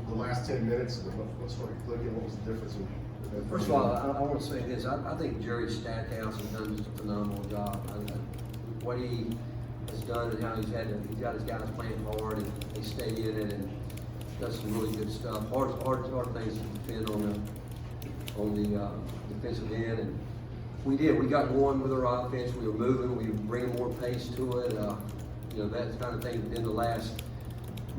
the last 10 minutes, what sort of clicking, what was the difference? First of all, I want to say this. I think Jerry Stackhouse has done just a phenomenal job. What he has done and how he's got his guys playing hard and they stay in it and does some really good stuff. Hard things to defend on the defensive end. And we got going with our offense. We were moving. We were bringing more pace to it. You know, that kind of thing. In the last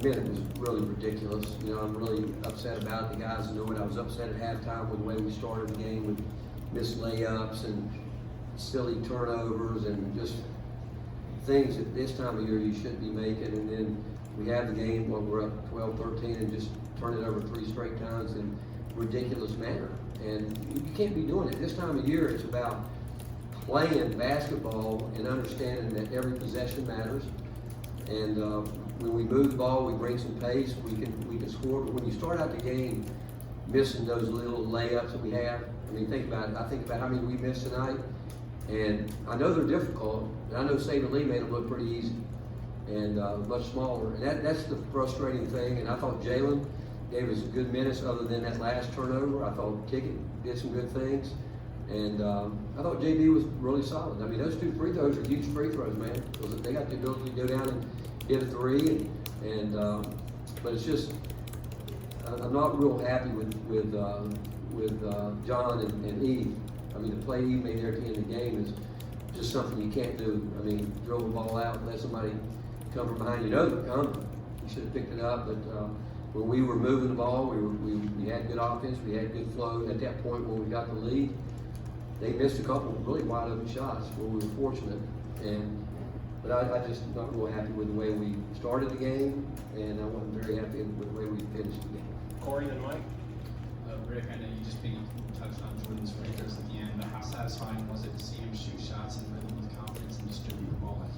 minute was really ridiculous. You know, I'm really upset about it. The guys knew it. I was upset at halftime with the way we started the game with missed layups and silly turnovers and just things at this time of year you shouldn't be making. And then we have the game when we're up 12-13 and just turn it over 3 straight times in ridiculous manner. And you can't be doing it. This time of year it's about playing basketball and understanding that every possession matters. And when we move the ball, we bring some pace, we can score. But when you start out the game missing those little layups that we have, I mean, think about it. I think about how many we missed tonight, and I know they're difficult, and I know Saban Lee made them look pretty easy and much smaller. And that's the frustrating thing. And I thought Jalen gave us good minutes other than that last turnover. I thought Ticket did some good things. And I thought JB was really solid. I mean, those 2 free throws are huge free throws, man. Because they got the ability to go down and hit a 3. But it's just, I'm not real happy with John and Eve. I mean, the play Eve made there at the end of the game is just something you can't do. I mean, throw the ball out and let somebody come from behind. You know they're coming. You should have picked it up. But when we were moving the ball, we had good offense. We had good flow. At that point when we got the lead, they missed a couple of really wide open shots where we were fortunate. But I just not real happy with the way we started the game, and I wasn't very happy with the way we finished the game. Corey and Mike? Rick, I know you just touched on Jordan's free throws at the end, but how satisfying was it to see him shoot shots and rhythm with confidence and distribute the ball like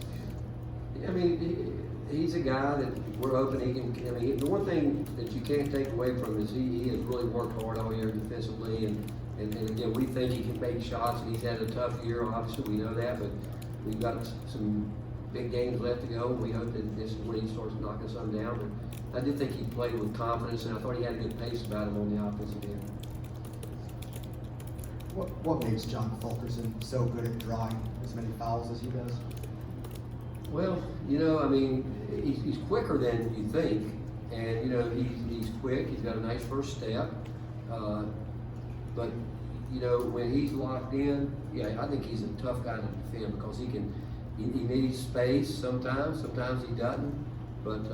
he did? I mean, he's a guy that we're open. He can. I mean, the one thing that you can't take away from him is he has really worked hard all year defensively, and again, we think he can make shots, and he's had a tough year. Obviously, we know that, but we've got some big games left to go. We hope that this is when he starts knocking some down. But I did think he played with confidence, and I thought he had a good pace about him on the offensive end. What makes John Fulkerson so good at drawing as many fouls as he does? Well, you know, I mean, he's quicker than you think, and you know, he's quick. He's got a nice first step, but you know, when he's locked in, yeah, I think he's a tough guy to defend because he needs space sometimes. Sometimes he doesn't, but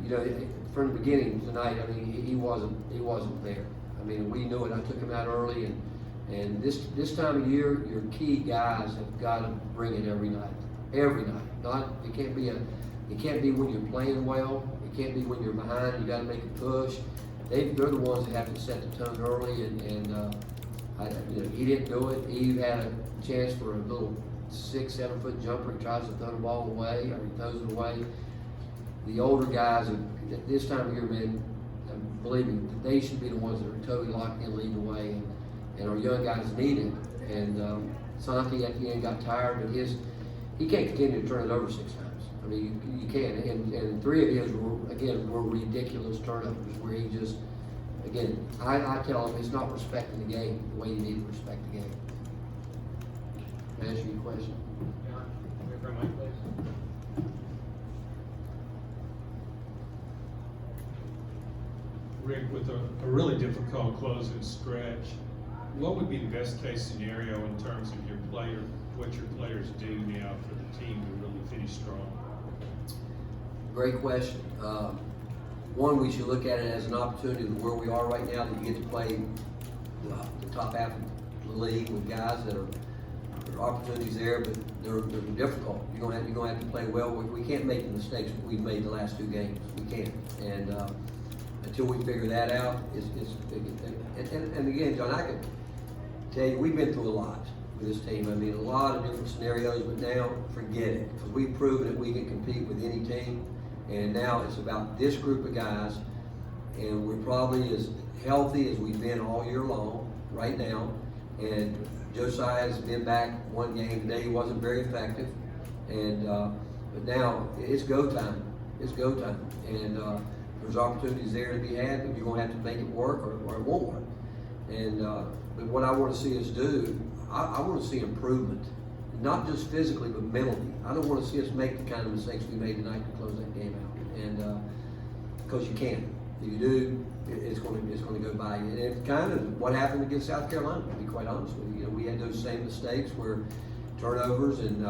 you know, from the beginning tonight, I mean, he wasn't there. I mean, we knew it. I took him out early, and this time of year, your key guys have got to bring it every night. Every night. It can't be when you're playing well. It can't be when you're behind. You got to make a push. They're the ones that have to set the tone early, and you know, he didn't do it. Eve had a chance for a little 6-7 foot jumper. He tries to throw the ball away, or he throws it away. The older guys at this time of year, man, believe me, they should be the ones that are totally locked in, leading the way, and our young guys need it. And Santi at the end got tired, but he can't continue to turn it over 6 times. I mean, you can't. And 3 of his were ridiculous turnovers where he just, again, I tell him he's not respecting the game the way you need to respect the game. Can I answer your question? John, wait for Mike, please. Rick, with a really difficult closing stretch, what would be the best case scenario in terms of what your players do now for the team to really finish strong? Great question. One, we should look at it as an opportunity where we are right now, that you get to play the top half of the league with guys that there are opportunities there, but they're difficult. You're gonna have to play well. We can't make the mistakes that we've made the last 2 games. We can't. And until we figure that out, and again, John, I can tell you, we've been through a lot with this team. I mean, a lot of different scenarios, but now forget it, because we've proven that we can compete with any team. And now it's about this group of guys, and we're probably as healthy as we've been all year long right now. And Josiah has been back 1 game today. He wasn't very effective, and but now it's go time. It's go time. And there's opportunities there to be had, but you're gonna have to make it work or it won't work. And, but what I wanna see us do, I wanna see improvement, not just physically, but mentally. I don't wanna see us make the kind of mistakes we made tonight to close that game out. And, because you can't. If you do, it's gonna go by you. And it's kind of what happened against South Carolina, to be quite honest with you. You know, we had those same mistakes where turnovers and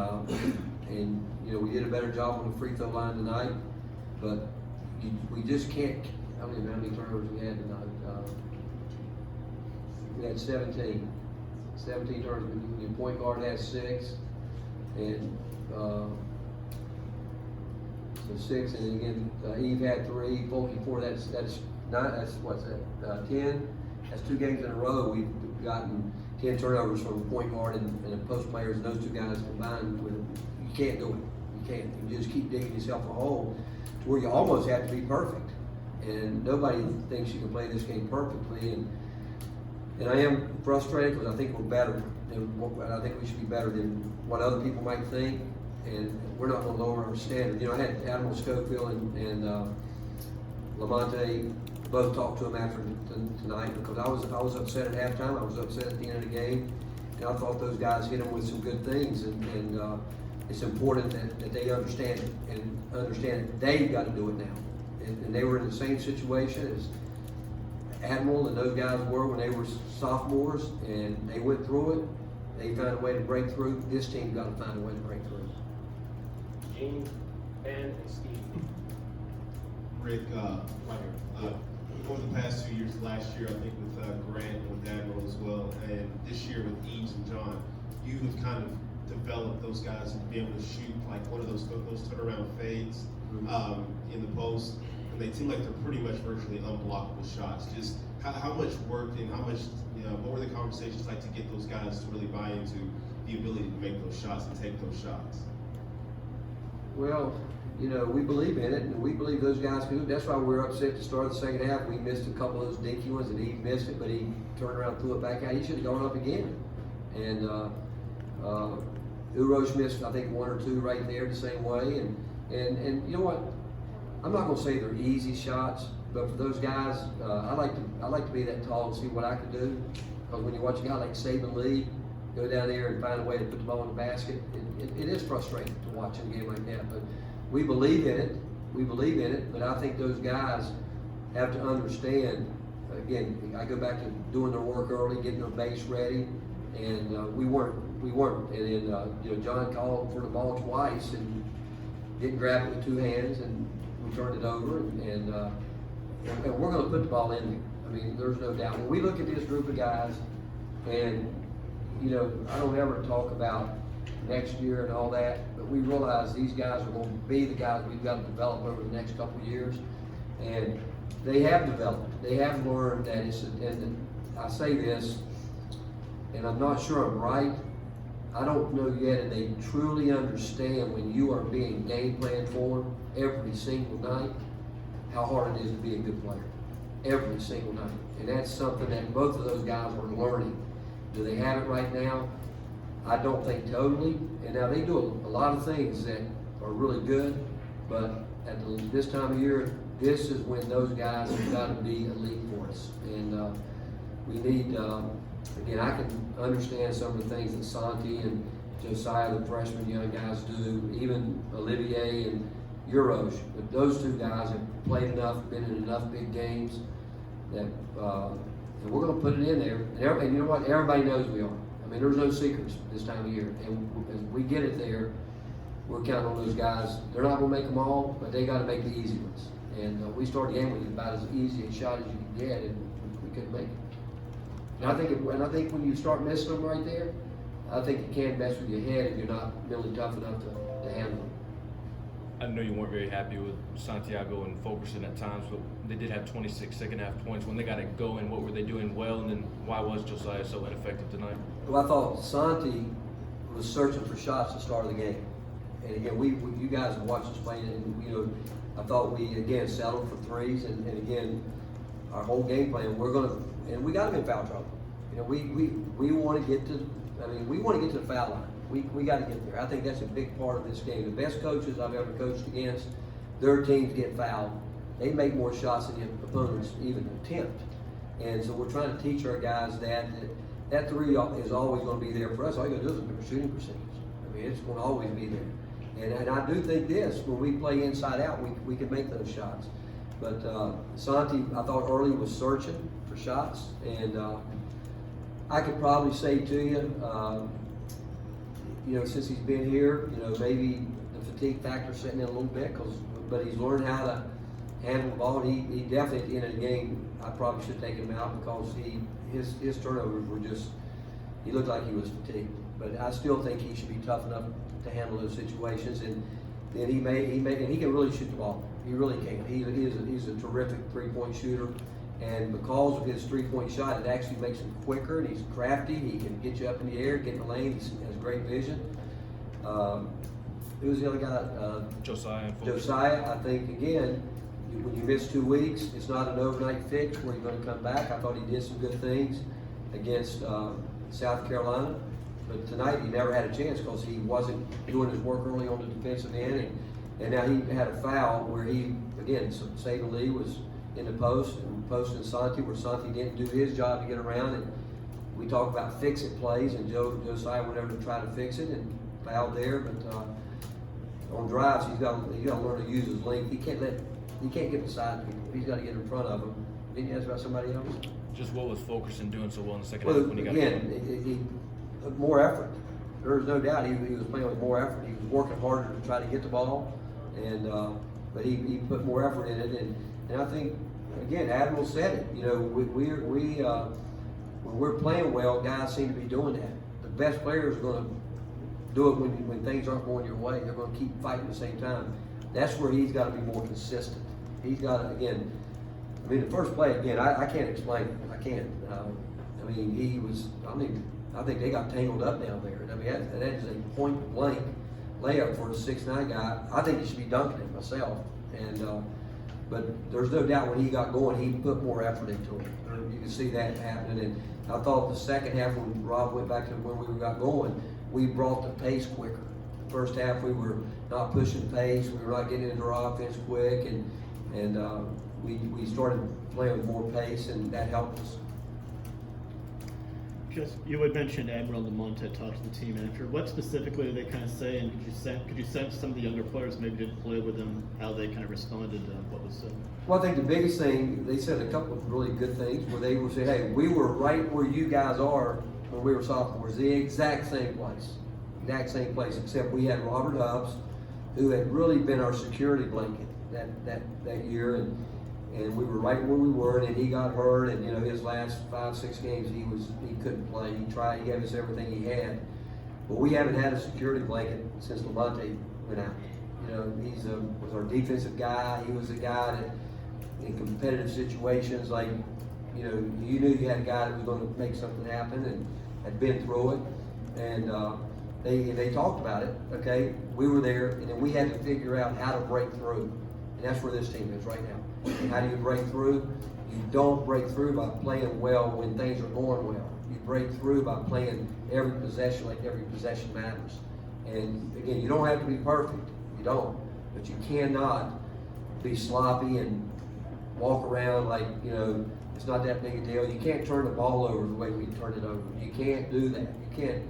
you know, we did a better job on the free throw line tonight, but we just can't. I don't even know how many turnovers we had tonight. We had 17 turnovers. Your point guard had 6, and so 6, and again, Eve had 3, Polky 4. That's 9. That's what's that? 10. That's 2 games in a row. We've gotten 10 turnovers from a point guard and a post players, and those 2 guys combined with. You can't do it. You can't. You just keep digging yourself a hole to where you almost have to be perfect. And nobody thinks you can play this game perfectly. And I am frustrated because I think we're better. And I think we should be better than what other people might think. And we're not going to lower our standard. You know, I had Admiral Schofield and Lamonte both talk to him after tonight because I was upset at halftime. I was upset at the end of the game. And I thought those guys hit him with some good things. And it's important that they understand it and understand that they've got to do it now. And they were in the same situation as Admiral and those guys were when they were sophomores, and they went through it. They found a way to break through. This team got to find a way to break through. Gene, Ben, and Steve. Rick, right here. Over the past 2 years, last year I think with Grant and with Admiral as well, and this year with Eves and John, you have kind of developed those guys to be able to shoot like one of those turnaround fades in the post, and they seem like they're pretty much virtually unblockable shots. Just how much work and how much, you know, what were the conversations like to get those guys to really buy into the ability to make those shots and take those shots? Well, you know, we believe in it, and we believe those guys can do it. That's why we're upset to start the second half. We missed a couple of those dinky ones, and he missed it, but he turned around and threw it back out. He should have gone up again. And Urosh missed, I think, 1 or 2 right there the same way. And you know what? I'm not going to say they're easy shots, but for those guys, I like to be that tall and see what I can do. Because when you watch a guy like Saban Lee go down there and find a way to put the ball in the basket, it is frustrating to watch a game like that. But we believe in it. We believe in it. But I think those guys have to understand. Again, I go back to doing their work early, getting their base ready, and we weren't. And then you know, John called for the ball twice and didn't grab it with 2 hands, and we turned it over, and we're going to put the ball in there. I mean, there's no doubt. When we look at this group of guys, and you know, I don't ever talk about next year and all that, but we realize these guys are going to be the guys we've got to develop over the next couple of years, and they have developed. They have learned that it's. And I say this, and I'm not sure I'm right. I don't know yet if they truly understand when you are being game planned for every single night, how hard it is to be a good player. Every single night. And that's something that both of those guys are learning. Do they have it right now? I don't think totally. And now they do a lot of things that are really good, but at this time of year, this is when those guys have got to be elite for us. And we need, again, I can understand some of the things that Santi and Josiah, the freshman young guys, do, even Olivier and Urosh. But those 2 guys have played enough, been in enough big games that and we're going to put it in there. And you know what? Everybody knows we are. I mean, there's no secrets this time of year. And as we get it there, we're counting on those guys. They're not going to make them all, but they got to make the easy ones. And we started the game with about as easy a shot as you can get, and we couldn't make it. And I think when you start missing them right there, I think it can mess with your head if you're not really tough enough to handle them. I know you weren't very happy with Santiago and Fulkerson at times, but they did have 26 second half points. When they got it going, what were they doing well, and then why was Josiah so ineffective tonight? Well, I thought Santi was searching for shots to start the game. And again, you guys have watched us play, and you know, I thought we again settled for 3s, and again, our whole game plan, and we got him in foul trouble. You know, we want to get to, we want to get to the foul line. We got to get there. I think that's a big part of this game. The best coaches I've ever coached against, their teams get fouled they make more shots than the opponents even attempt. And so we're trying to teach our guys that three is always going to be there for us. All you got to do is look at our shooting percentage. I mean, it's going to always be there. And I do think this, when we play inside out, we can make those shots. But Santi, I thought early was searching for shots, and I could probably say to you, since he's been here, maybe the fatigue factor setting in a little bit, but he's learned how to handle the ball. He definitely at the end of the game, I probably should take him out because his turnovers were just, he looked like he was fatigued. But I still think he should be tough enough to handle those situations, and then he can really shoot the ball. He really can. He's a terrific three-point shooter, and because of his three-point shot, it actually makes him quicker, and he's crafty. He can get you up in the air, get in the lane. He has great vision. Who's the other guy? Josiah. Josiah. I think again, when you miss 2 weeks, it's not an overnight fix where you're going to come back. I thought he did some good things against South Carolina, but tonight he never had a chance because he wasn't doing his work early on the defensive end, and now he had a foul where he, again, Saban Lee was in the post and posting Santi where Santi didn't do his job to get around, and we talked about fix-it plays, and Josiah went over to try to fix it and fouled there, but on drives he's got to learn to use his length. He can't get beside people. He's got to get in front of them. Didn't you ask about somebody else? Just what was Fulkerson doing so well in the second Well, half when he got again, more effort. There's no doubt he was playing with more effort. He was working harder to try to get the ball, and but he put more effort in it. And I think again, Admiral said it. When we're playing well, guys seem to be doing that. The best players are going to do it when things aren't going your way. They're going to keep fighting at the same time. That's where he's got to be more consistent. He's got to, again, the first play, again, I can't explain it. I can't. I think they got tangled up down there. That is a point blank layup for a 6'9" guy. I think he should be dunking it myself. And but there's no doubt when he got going, he put more effort into it. You can see that happening. And I thought the second half when Rob went back to when we got going, we brought the pace quicker. First half we were not pushing pace, we were not getting into our offense quick, and we started playing with more pace, and that helped us. Just, you had mentioned Admiral Lamont had talked to the team after. What specifically did they kind of say, and could you sense some of the younger players maybe didn't play with them, how they kind of responded to what was said? Well, I think the biggest thing, they said a couple of really good things, where they were saying, hey, we were right where you guys are when we were sophomores, the exact same place, except we had Robert Hubbs, who had really been our security blanket that year, and we were right where we were, and then he got hurt, and his last 5-6 games he couldn't play. He gave us everything he had, but we haven't had a security blanket since Lamonte went out. Was our defensive guy. He was the guy that in competitive situations, like you knew you had a guy that was going to make something happen and had been through it, and they talked about it. Okay, we were there, and then we had to figure out how to break through, and that's where this team is right now. And how do you break through? You don't break through by playing well when things are going well. You break through by playing every possession like every possession matters. And again, you don't have to be perfect. You don't, but you cannot be sloppy and walk around like it's not that big a deal. You can't turn the ball over the way we turned it over. You can't do that. You can't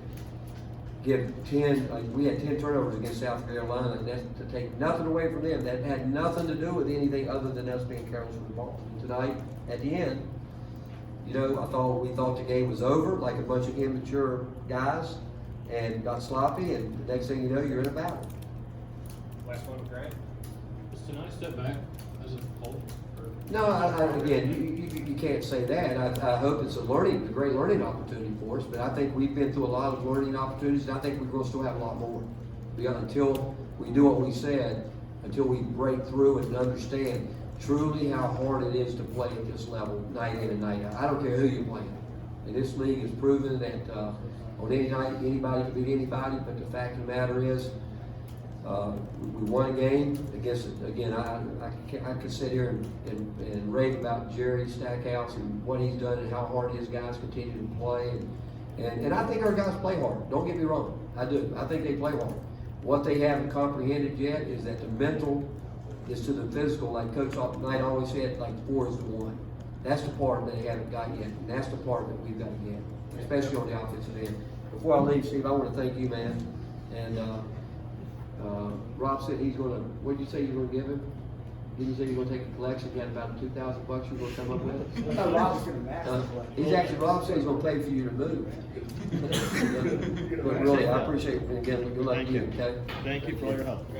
give 10, we had 10 turnovers against South Carolina, and that's to take nothing away from them. That had nothing to do with anything other than us being careless with the ball. And tonight, at the end, we thought the game was over, like a bunch of immature guys, and got sloppy, and the next thing you know, you're in a battle. Last one, Grant. Was tonight a step back as a whole? No, again, you can't say that. I hope it's a great learning opportunity for us, but I think we've been through a lot of learning opportunities, and I think we're going to still have a lot more. Until we do what we said, until we break through and understand truly how hard it is to play at this level, night in and night out. I don't care who you're playing. And this league has proven that on any night, anybody can beat anybody, but the fact of the matter is, we won a game against, again, I could sit here and rave about Jerry Stackhouse and what he's done and how hard his guys continue to play. And I think our guys play hard. Don't get me wrong. I do. I think they play hard. What they haven't comprehended yet is that the mental is to the physical, like Coach Knight always said, like 4-1. That's the part that they haven't got yet, and that's the part that we've got to get, especially on the offensive end. Before I leave, Steve, I want to thank you, man. And Rob said he's gonna, what did you say you were gonna give him? Didn't you say you were gonna take a collection? You had about $2,000 you were gonna come up with? I thought Rob was gonna match the collection. He's actually, Rob said he's gonna pay for you to move. But really, I appreciate it, and again, good luck to you, okay? Thank you for all your help.